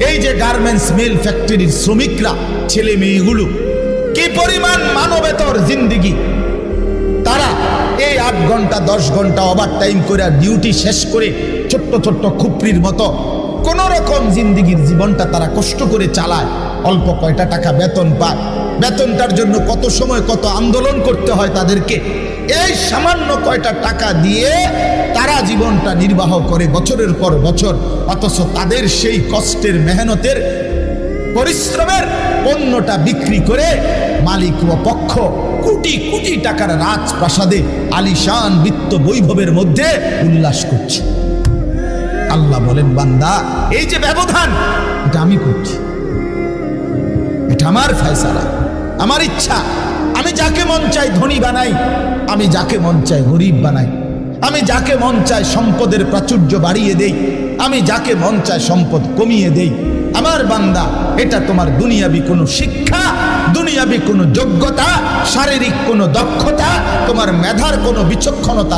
এই যে গার্মেন্টস মিল ফ্যাক্টরির শ্রমিকরা, ছেলে মেয়েগুলো কি পরিমাণ মানবেতর জিন্দেগি। তারা এই 8 ঘন্টা 10 ঘন্টা ওভার টাইম করে ডিউটি শেষ করে ছোট্ট ছোট্ট খুপড়ির মতো কোন রকম জিন্দেগির জীবনটা তারা কষ্ট করে চালায়। অল্প কয়টা টাকা বেতন পায়, বেতনটার জন্য কত সময় কত আন্দোলন করতে হয় তাদেরকে। এই সামান্য কয়টা টাকা দিয়ে তারা জীবনটা নির্বাহ করে বছরের পর বছর, অথচ তাদের সেই কষ্টের মেহনতের পরিশ্রমের পণ্যটা বিক্রি করে মালিক ও পক্ষ কোটি কোটি টাকার রাজপ্রাসাদে আলিশান বিত্ত বৈভবের মধ্যে উল্লাস করছে। আল্লাহ বলেন, বান্দা এই যে ব্যবধান, এটা আমি করছি, এটা আমার ফয়সালা, আমার ইচ্ছা। আমি যাকে মন চাই ধনী বানাই, আমি যাকে মন চাই গরিব বানাই, আমি যাকে মন চাই সম্পদের প্রাচুর্য বাড়িয়ে দেই, আমি যাকে মন চাই সম্পদ কমিয়ে দেই। আমার বান্দা, এটা তোমার দুনিয়াবি কোনো শিক্ষা, দুনিয়াবি কোনো যোগ্যতা, শারীরিক কোনো দক্ষতা, তোমার মেধার কোনো বিচক্ষণতা